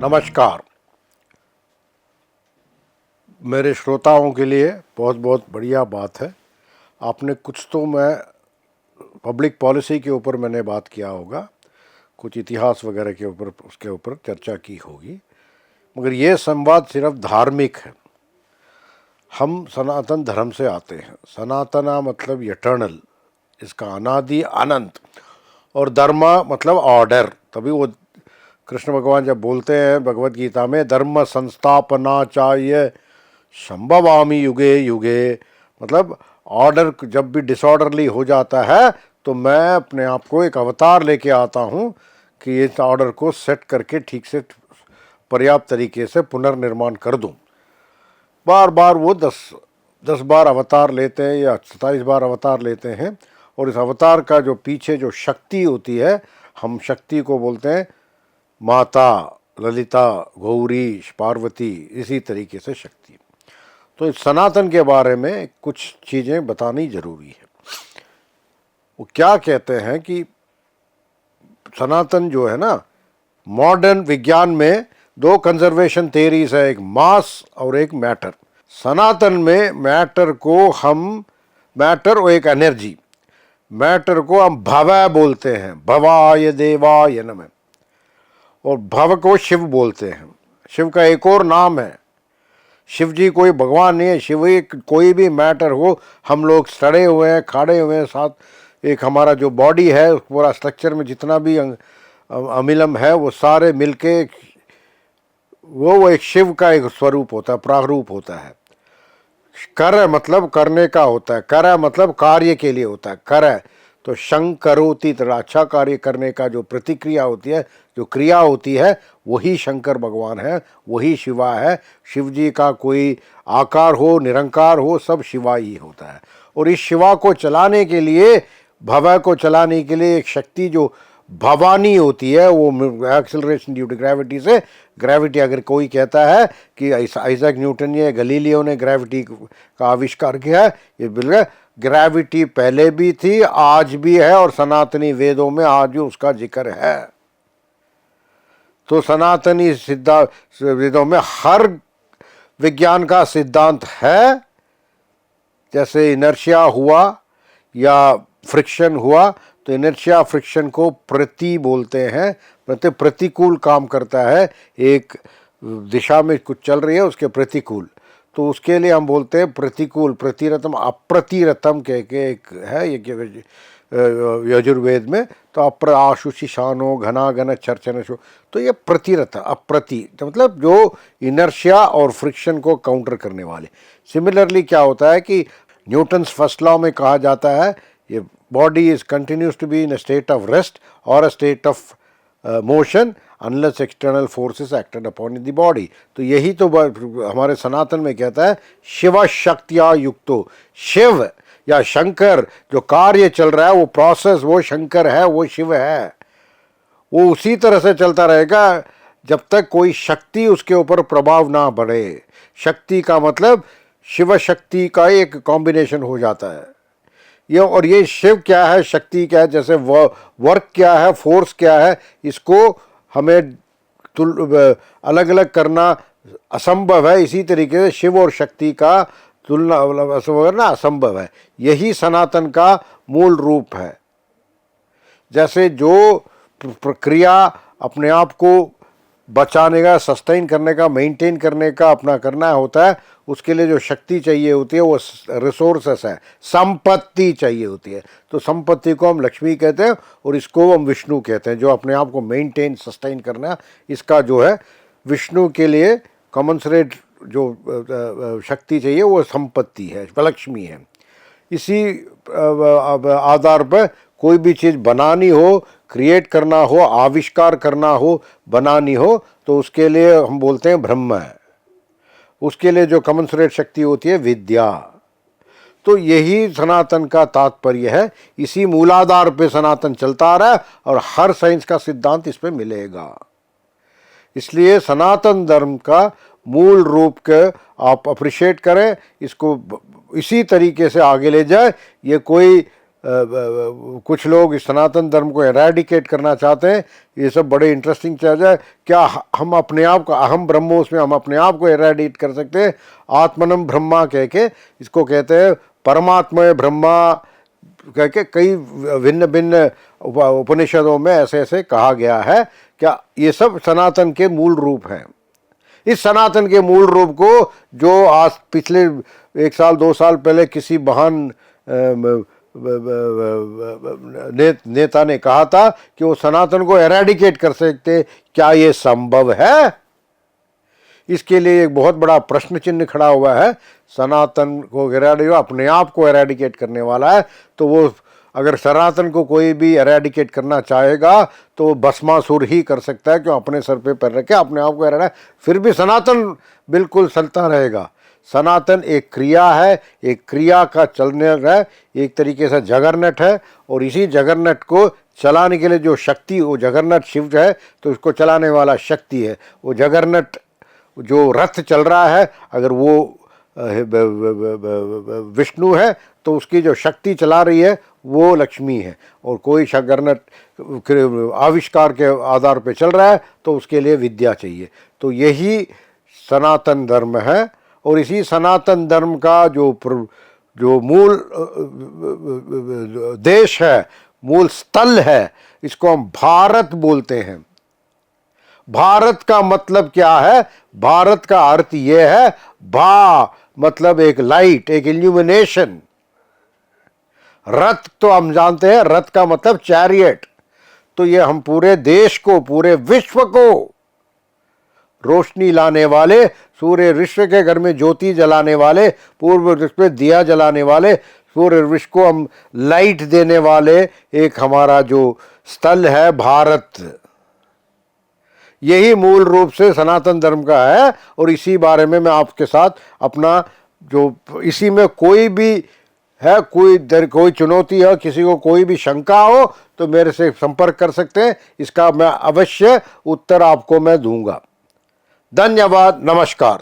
नमस्कार। मेरे श्रोताओं के लिए बहुत बहुत बढ़िया बात है। आपने कुछ तो मैं पब्लिक पॉलिसी के ऊपर मैंने बात किया होगा, कुछ इतिहास वगैरह के ऊपर उसके ऊपर चर्चा की होगी, मगर ये संवाद सिर्फ धार्मिक है। हम सनातन धर्म से आते हैं। सनातना मतलब इटर्नल, इसका अनादि अनंत, और धर्म मतलब ऑर्डर। तभी वो कृष्ण भगवान जब बोलते हैं भगवत गीता में, धर्म संस्थापना चाहिए संभवामी युगे युगे, मतलब ऑर्डर जब भी डिसऑर्डरली हो जाता है तो मैं अपने आप को एक अवतार लेके आता हूँ कि इस ऑर्डर को सेट करके ठीक से पर्याप्त तरीके से पुनर्निर्माण कर दूँ। बार बार वो 10 बार अवतार लेते हैं या 27 बार अवतार लेते हैं, और इस अवतार का जो पीछे जो शक्ति होती है, हम शक्ति को बोलते हैं माता ललिता, गौरी, पार्वती, इसी तरीके से शक्ति। तो इस सनातन के बारे में कुछ चीज़ें बतानी जरूरी है। वो क्या कहते हैं कि सनातन जो है ना, मॉडर्न विज्ञान में दो कंजर्वेशन थियरीज है, एक मास और एक मैटर। सनातन में मैटर और एक एनर्जी, मैटर को हम भव बोलते हैं, भवाय देवाय नमः, और भव को शिव बोलते हैं। शिव का एक और नाम है, शिव जी कोई भगवान नहीं है, शिव एक कोई भी मैटर हो, हम लोग सड़े हुए हैं, खाड़े हुए हैं, साथ एक हमारा जो बॉडी है पूरा स्ट्रक्चर में जितना भी अमिलम है वो सारे मिलके वो एक शिव का एक स्वरूप होता है, प्रारूप होता है। कर मतलब करने का होता है, कर मतलब कार्य के लिए होता है, कर तो शंकरोति, तरह अच्छा कार्य करने का जो प्रतिक्रिया होती है, जो क्रिया होती है, वही शंकर भगवान है, वही शिवा है। शिव जी का कोई आकार हो, निरंकार हो, सब शिवा ही होता है। और इस शिवा को चलाने के लिए, भव को चलाने के लिए एक शक्ति जो भवानी होती है, वो एक्सेलरेशन ड्यू टू ग्रेविटी से, ग्रेविटी अगर कोई कहता है कि आइजैक न्यूटन या गलीलियो ने ग्रेविटी का आविष्कार किया है, ये बिल्कुल ग्रेविटी पहले भी थी, आज भी है, और सनातनी वेदों में आज भी उसका जिक्र है। तो सनातनी सिद्धांत वेदों में हर विज्ञान का सिद्धांत है। जैसे इनर्शिया हुआ या फ्रिक्शन हुआ, तो इनर्शिया फ्रिक्शन को प्रति बोलते हैं, प्रतिकूल काम करता है, एक दिशा में कुछ चल रही है उसके प्रतिकूल, तो उसके लिए हम बोलते हैं प्रतिकूल। प्रतिरतम अप्रतिरतम कह के एक है ये यजुर्वेद में, तो अप्र आशुषिशानो घना घन चर्चन शो, तो ये प्रतिरत अप्रति मतलब जो इनर्शिया और फ्रिक्शन को काउंटर करने वाले। सिमिलरली क्या होता है कि न्यूटन्स फर्स्ट लॉ में कहा जाता है, ये body is continues to be in a state of rest और a state of motion unless external forces acted upon the body. तो यही तो हमारे सनातन में कहता है, शिव शक्तिया युक्तो, शिव या शंकर जो कार्य चल रहा है, वो प्रोसेस, वो शंकर है, वो शिव है, वो उसी तरह से चलता रहेगा जब तक कोई शक्ति उसके ऊपर प्रभाव ना बढ़े। शक्ति का मतलब शिव शक्ति का एक कॉम्बिनेशन हो जाता है ये। और ये शिव क्या है, शक्ति क्या है, जैसे वर्क क्या है, फोर्स क्या है, इसको हमें अलग अलग करना असंभव है। इसी तरीके से शिव और शक्ति का तुलना करना असंभव है। यही सनातन का मूल रूप है। जैसे जो प्रक्रिया अपने आप को बचाने का, सस्टेन करने का, मेंटेन करने का अपना करना होता है, उसके लिए जो शक्ति चाहिए होती है वो रिसोर्सेस है, संपत्ति चाहिए होती है। तो संपत्ति को हम लक्ष्मी कहते हैं और इसको हम विष्णु कहते हैं, जो अपने आप को मेंटेन सस्टेन करना, इसका जो है विष्णु के लिए कॉमनसरेट जो शक्ति चाहिए वो संपत्ति है, लक्ष्मी है। इसी आधार पर कोई भी चीज़ बनानी हो, क्रिएट करना हो, आविष्कार करना हो, बनानी हो, तो उसके लिए हम बोलते हैं ब्रह्म है। उसके लिए जो कॉमनसरेट शक्ति होती है विद्या। तो यही सनातन का तात्पर्य है। इसी मूलाधार पे सनातन चलता आ रहा है और हर साइंस का सिद्धांत इस पे मिलेगा। इसलिए सनातन धर्म का मूल रूप के आप अप्रिशिएट करें, इसको इसी तरीके से आगे ले जाए। ये कोई कुछ लोग इस सनातन धर्म को एराडिकेट करना चाहते हैं। ये सब बड़े इंटरेस्टिंग चीज़ है। क्या हम अपने आप को, अहम ब्रह्मोस्मि, हम अपने आप को एराडिकेट कर सकते हैं? आत्मनम ब्रह्मा कह के इसको कहते हैं, परमात्मा ब्रह्मा कह के कई भिन्न भिन्न उपनिषदों में ऐसे ऐसे कहा गया है। क्या ये सब सनातन के मूल रूप हैं? इस सनातन के मूल रूप को जो आज पिछले 1 साल 2 साल पहले किसी महान नेता ने कहा था कि वो सनातन को एराडिकेट कर सकते, क्या ये संभव है? इसके लिए एक बहुत बड़ा प्रश्न चिन्ह खड़ा हुआ है। सनातन को अपने आप को एराडिकेट करने वाला है, तो वो अगर सनातन को कोई भी एराडिकेट करना चाहेगा तो वो भस्मासुर ही कर सकता है, क्यों? अपने सर पे पैर रखे अपने आप को एराडिकेट, फिर भी सनातन बिल्कुल चलता रहेगा। सनातन एक क्रिया है, एक क्रिया का चलने है, एक तरीके से जगरनट है, और इसी जगरनट को चलाने के लिए जो शक्ति, वो जगरनट शिव है, तो उसको चलाने वाला शक्ति है। वो जगरनट जो रथ चल रहा है, अगर वो विष्णु है तो उसकी जो शक्ति चला रही है वो लक्ष्मी है, और कोई जगरनट आविष्कार के आधार पे चल रहा है तो उसके लिए विद्या चाहिए। तो यही सनातन धर्म है, और इसी सनातन धर्म का जो मूल देश है, मूल स्थल है, इसको हम भारत बोलते हैं। भारत का मतलब क्या है? भारत का अर्थ ये है, भा मतलब एक लाइट, एक इल्यूमिनेशन। रथ तो हम जानते हैं, रथ का मतलब चैरियट। तो ये हम पूरे देश को, पूरे विश्व को रोशनी लाने वाले, सूर्य विश्व के घर में ज्योति जलाने वाले, पूर्व दिशा पे दिया जलाने वाले, सूर्य विश्व को हम लाइट देने वाले एक हमारा जो स्थल है भारत, यही मूल रूप से सनातन धर्म का है। और इसी बारे में मैं आपके साथ अपना जो, इसी में कोई भी है, कोई चुनौती है, किसी को कोई भी शंका हो तो मेरे से संपर्क कर सकते हैं। इसका मैं अवश्य उत्तर आपको मैं दूंगा। धन्यवाद, नमस्कार।